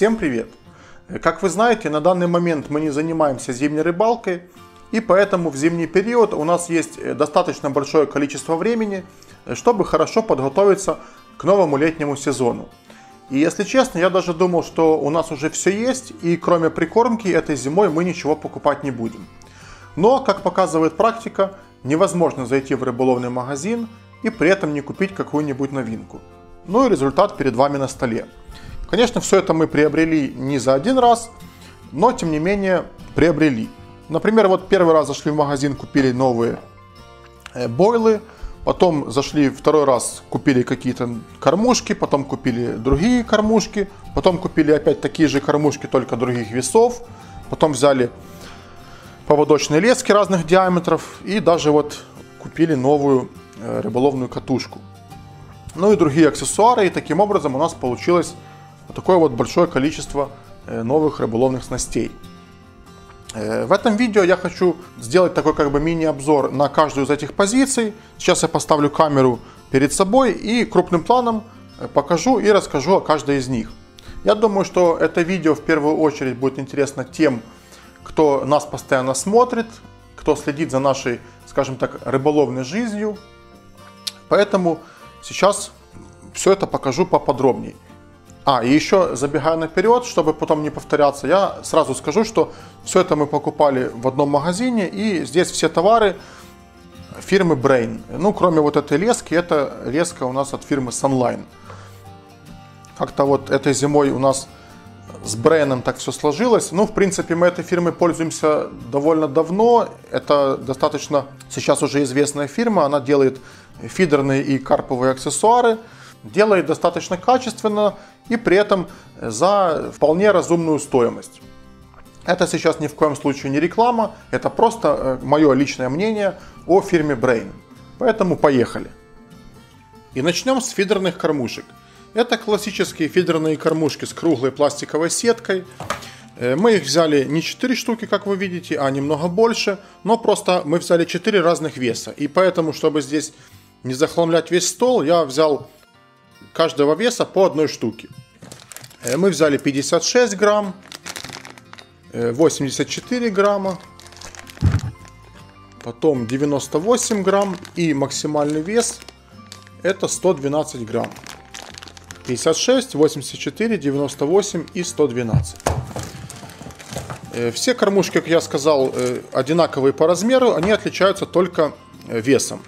Всем привет! Как вы знаете, на данный момент мы не занимаемся зимней рыбалкой, и поэтому в зимний период у нас есть достаточно большое количество времени, чтобы хорошо подготовиться к новому летнему сезону. И если честно, я даже думал, что у нас уже все есть, и кроме прикормки этой зимой мы ничего покупать не будем. Но, как показывает практика, невозможно зайти в рыболовный магазин и при этом не купить какую-нибудь новинку. Ну и результат перед вами на столе. Конечно, все это мы приобрели не за один раз, но тем не менее приобрели. Например, вот первый раз зашли в магазин, купили новые бойлы, потом зашли второй раз, купили какие-то кормушки, потом купили другие кормушки, потом купили опять такие же кормушки, только других весов, потом взяли поводочные лески разных диаметров и даже вот купили новую рыболовную катушку. Ну и другие аксессуары, и таким образом у нас получилось вот такое вот большое количество новых рыболовных снастей. В этом видео я хочу сделать такой как бы мини-обзор на каждую из этих позиций. Сейчас я поставлю камеру перед собой и крупным планом покажу и расскажу о каждой из них. Я думаю, что это видео в первую очередь будет интересно тем, кто нас постоянно смотрит, кто следит за нашей, скажем так, рыболовной жизнью. Поэтому сейчас все это покажу поподробнее. И еще забегая наперед, чтобы потом не повторяться, я сразу скажу, что все это мы покупали в одном магазине, и здесь все товары фирмы Brain. Ну, кроме вот этой лески, это леска у нас от фирмы Sunline. Как-то вот этой зимой у нас с Brain так все сложилось. Ну, в принципе, мы этой фирмой пользуемся довольно давно. Это достаточно сейчас уже известная фирма, она делает фидерные и карповые аксессуары. Делает достаточно качественно и при этом за вполне разумную стоимость. Это сейчас ни в коем случае не реклама, это просто мое личное мнение о фирме Brain. Поэтому поехали. И начнем с фидерных кормушек. Это классические фидерные кормушки с круглой пластиковой сеткой. Мы их взяли не 4 штуки, как вы видите, а немного больше, но просто мы взяли 4 разных веса. И поэтому, чтобы здесь не захламлять весь стол, я взял каждого веса по одной штуке. Мы взяли 56 грамм, 84 грамма, потом 98 грамм и максимальный вес это 112 грамм. 56, 84, 98 и 112. Все кормушки, как я сказал, одинаковые по размеру, они отличаются только весом.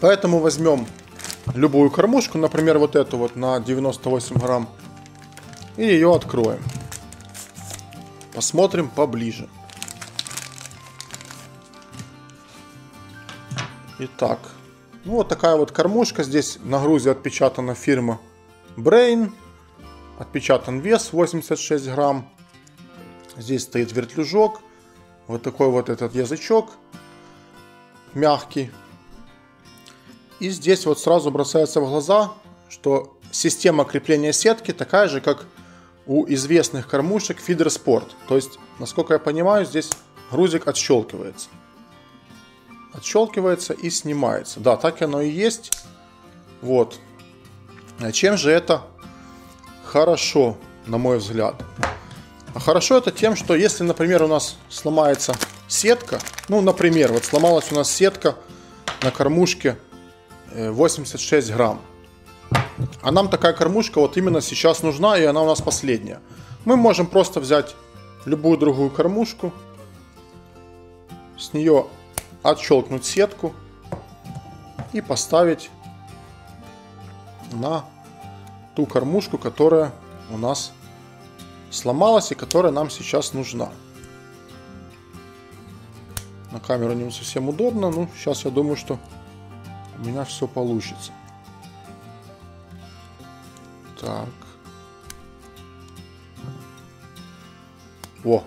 Поэтому возьмем любую кормушку, например, вот эту вот на 98 грамм, и ее откроем. Посмотрим поближе. Итак, ну вот такая вот кормушка. Здесь на грузе отпечатана фирма Brain, отпечатан вес 86 грамм. Здесь стоит вертлюжок, вот такой вот этот язычок мягкий. И здесь вот сразу бросается в глаза, что система крепления сетки такая же, как у известных кормушек Feeder Sport. То есть, насколько я понимаю, здесь грузик отщелкивается. Отщелкивается и снимается. Да, так оно и есть. Вот. Чем же это хорошо, на мой взгляд? А хорошо это тем, что если, например, у нас сломается сетка, ну, например, вот сломалась у нас сетка на кормушке 86 грамм. А нам такая кормушка вот именно сейчас нужна, и она у нас последняя. Мы можем просто взять любую другую кормушку, с нее отщелкнуть сетку и поставить на ту кормушку, которая у нас сломалась и которая нам сейчас нужна. На камеру не совсем удобно, но сейчас я думаю, что у меня все получится. Так. О!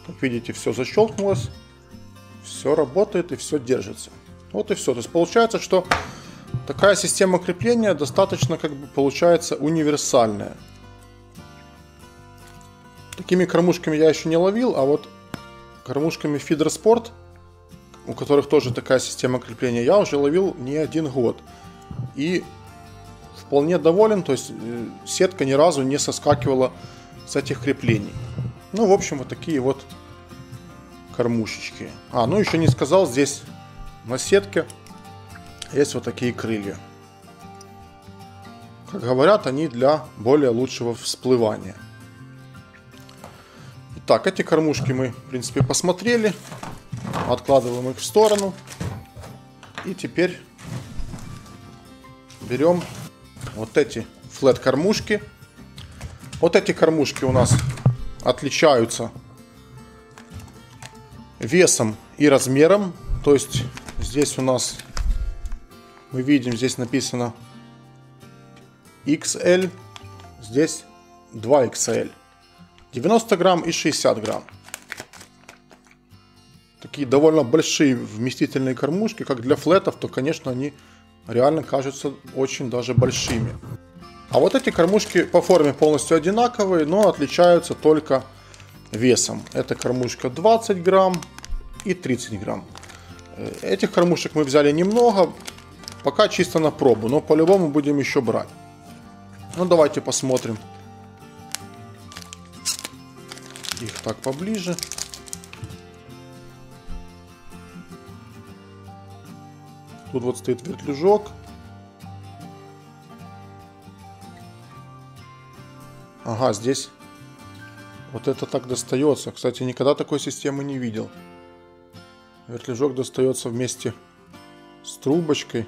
Как видите, все защелкнулось, все работает и все держится. Вот и все. То есть получается, что такая система крепления достаточно, как бы, получается универсальная. Такими кормушками я еще не ловил, а вот кормушками Feeder Sport, у которых тоже такая система крепления, я уже ловил не один год. И вполне доволен, то есть сетка ни разу не соскакивала с этих креплений. Ну, в общем, вот такие вот кормушечки. Ну еще не сказал, здесь на сетке есть вот такие крылья. Как говорят, они для более лучшего всплывания. Итак, эти кормушки мы, в принципе, посмотрели. Откладываем их в сторону. И теперь берем вот эти флет-кормушки. Вот эти кормушки у нас отличаются весом и размером. То есть здесь у нас, мы видим, здесь написано XL, здесь 2XL. 90 грамм и 60 грамм. Такие довольно большие вместительные кормушки, как для флетов, то, конечно, они реально кажутся очень даже большими. А вот эти кормушки по форме полностью одинаковые, но отличаются только весом. Эта кормушка 20 грамм и 30 грамм. Этих кормушек мы взяли немного, пока чисто на пробу, но по-любому будем еще брать. Ну, давайте посмотрим их так поближе. Тут вот стоит вертлюжок. Ага, здесь вот это так достается. Кстати, никогда такой системы не видел. Вертлюжок достается вместе с трубочкой.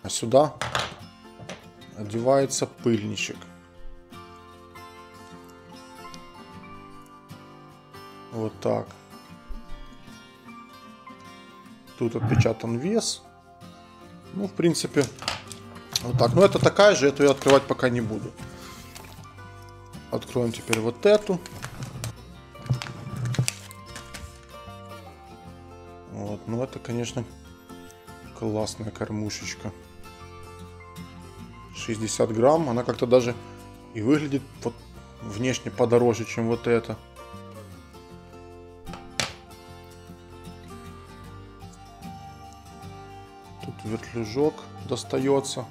А сюда одевается пыльничек. Вот так. Тут отпечатан вес. Ну, в принципе, вот так. Но это такая же, эту я открывать пока не буду. Откроем теперь вот эту. Вот, ну это, конечно, классная кормушечка. 60 грамм. Она как-то даже и выглядит вот внешне подороже, чем вот это. Тут вертлюжок достается.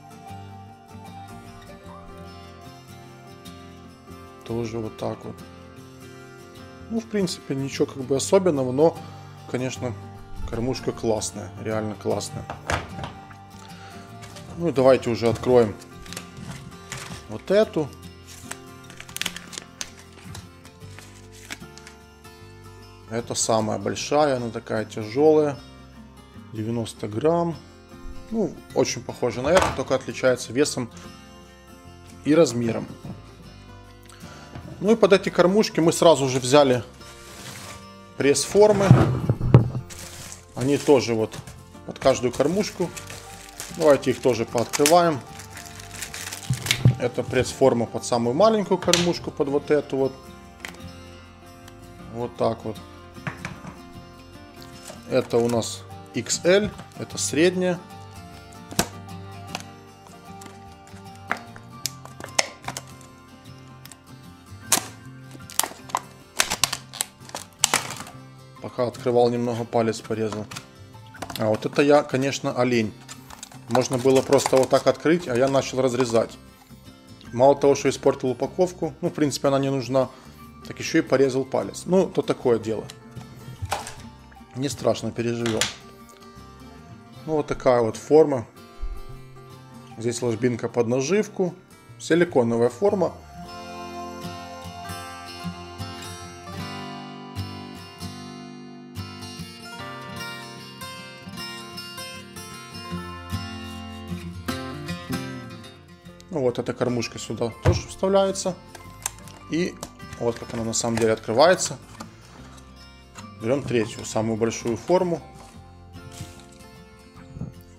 Тоже вот так вот. Ну, в принципе, ничего как бы особенного, но, конечно, кормушка классная, реально классная. Ну и давайте уже откроем вот эту. Это самая большая, она такая тяжелая, 90 грамм. Ну, очень похожа на эту, только отличается весом и размером. Ну и под эти кормушки мы сразу же взяли пресс-формы. Они тоже вот под каждую кормушку. Давайте их тоже пооткрываем. Это пресс-форма под самую маленькую кормушку, под вот эту вот. Вот так вот. Это у нас XL, это средняя. Пока открывал, немного палец порезал. А вот это я, конечно, олень. Можно было просто вот так открыть, а я начал разрезать. Мало того, что испортил упаковку, ну, в принципе, она не нужна, так еще и порезал палец. Ну, то такое дело. Не страшно, переживем. Ну, вот такая вот форма. Здесь ложбинка под наживку. Силиконовая форма. Ну, вот эта кормушка сюда тоже вставляется. И вот как она на самом деле открывается. Берем третью, самую большую форму.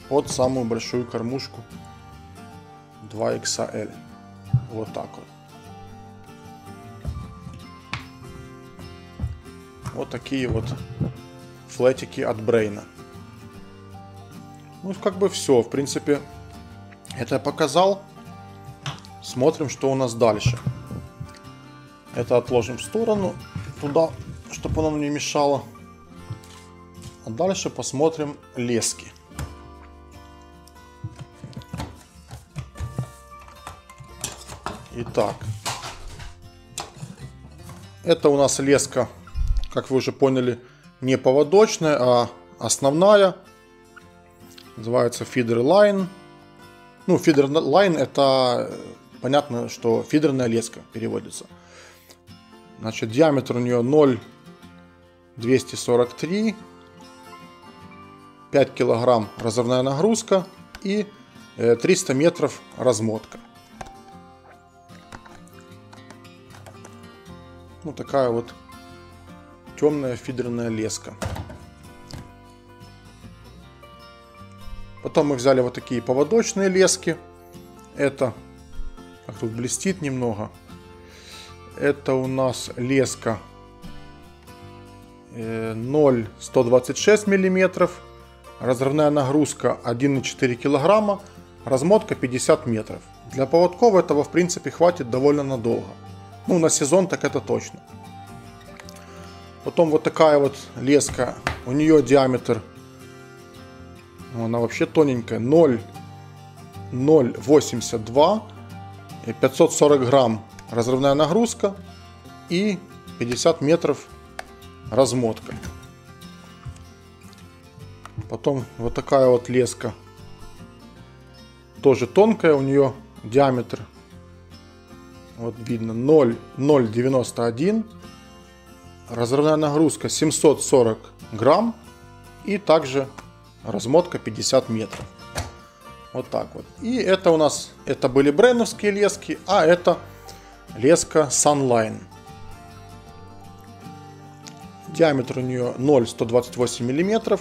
Под самую большую кормушку 2XL. Вот так вот. Вот такие вот флетики от Брейна. Ну, как бы все. В принципе, это я показал. Смотрим, что у нас дальше. Это отложим в сторону, туда, чтобы оно не мешало. А дальше посмотрим лески. Итак, это у нас леска, как вы уже поняли, не поводочная, а основная. Называется Feeder Line. Ну, Feeder Line это понятно, что фидерная леска переводится. Значит, диаметр у нее 0,243, 5 килограмм разрывная нагрузка и 300 метров размотка. Ну, такая вот темная фидерная леска. Потом мы взяли вот такие поводочные лески. Это, как тут блестит немного, это у нас леска 0,126 мм, разрывная нагрузка 1,4 кг, размотка 50 метров. Для поводков этого в принципе хватит довольно надолго. Ну, на сезон так это точно. Потом вот такая вот леска, у нее диаметр, она вообще тоненькая, 0,082, 540 грамм разрывная нагрузка и 50 метров размотка. Потом вот такая вот леска, тоже тонкая, у нее диаметр, вот видно, 0,091, разрывная нагрузка 740 грамм и также размотка 50 метров. Вот так вот. И это у нас, это были брендовские лески, а это леска Sunline. Диаметр у нее 0,128 мм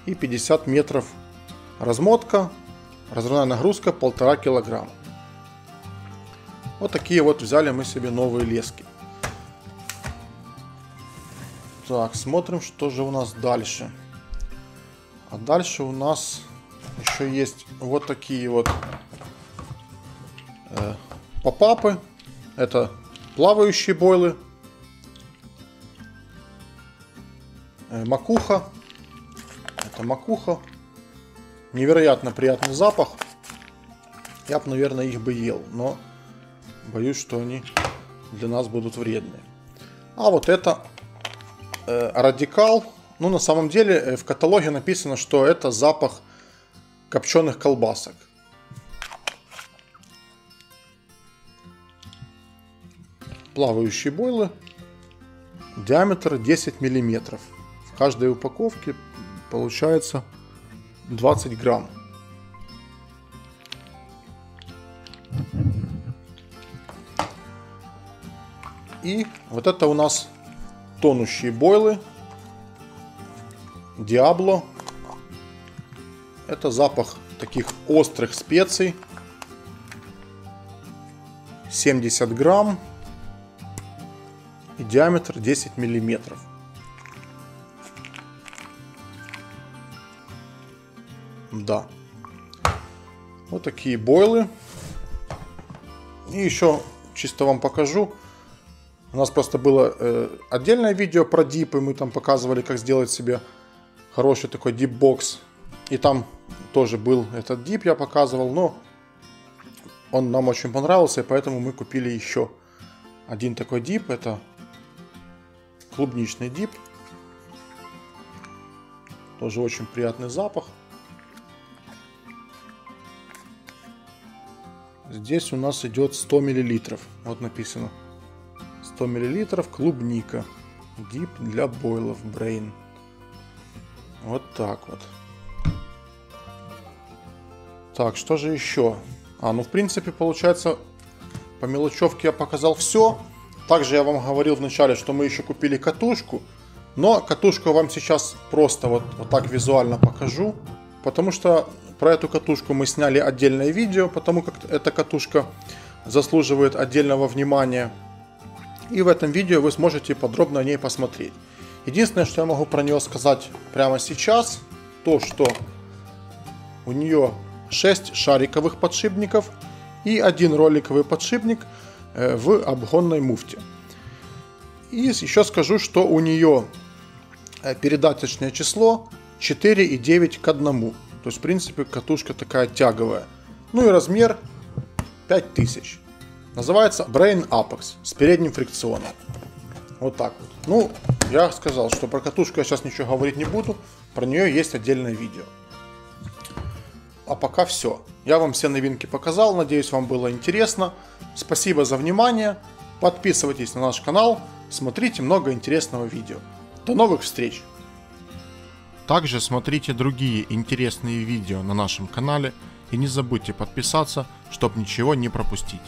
и 50 метров размотка, разрывная нагрузка 1,5 килограмма. Вот такие вот взяли мы себе новые лески. Так, смотрим, что же у нас дальше. А дальше у нас еще есть вот такие вот попапы. Это плавающие бойлы. Макуха. Это макуха. Невероятно приятный запах. Я бы, наверное, их бы ел, но боюсь, что они для нас будут вредные. А вот это радикал. Ну, на самом деле, в каталоге написано, что это запах копченых колбасок. Плавающие бойлы. Диаметр 10 мм. В каждой упаковке получается 20 грамм. И вот это у нас тонущие бойлы. Диабло. Это запах таких острых специй. 70 грамм. И диаметр 10 миллиметров. Да. Вот такие бойлы. И еще чисто вам покажу. У нас просто было отдельное видео про дипы. Мы там показывали, как сделать себе хороший такой дип-бокс. И там тоже был этот дип, я показывал. Но он нам очень понравился. И поэтому мы купили еще один такой дип. Это клубничный дип. Тоже очень приятный запах. Здесь у нас идет 100 мл. Вот написано 100 мл клубника. Дип для бойлов Brain. Вот так вот. Так, что же еще? Ну в принципе получается по мелочевке я показал все. Также я вам говорил в начале, что мы еще купили катушку. Но катушку я вам сейчас просто вот так визуально покажу. Потому что про эту катушку мы сняли отдельное видео. Потому как эта катушка заслуживает отдельного внимания. И в этом видео вы сможете подробно о ней посмотреть. Единственное, что я могу про нее сказать прямо сейчас. То, что у нее 6 шариковых подшипников и 1 роликовый подшипник в обгонной муфте. И еще скажу, что у нее передаточное число 4,9 к 1. То есть в принципе катушка такая тяговая. Ну и размер 5000. Называется Brain Apex с передним фрикционом. Вот так вот. Ну, я сказал, что про катушку я сейчас ничего говорить не буду. Про нее есть отдельное видео. А пока все. Я вам все новинки показал. Надеюсь, вам было интересно. Спасибо за внимание. Подписывайтесь на наш канал. Смотрите много интересного видео. До новых встреч! Также смотрите другие интересные видео на нашем канале. И не забудьте подписаться, чтобы ничего не пропустить.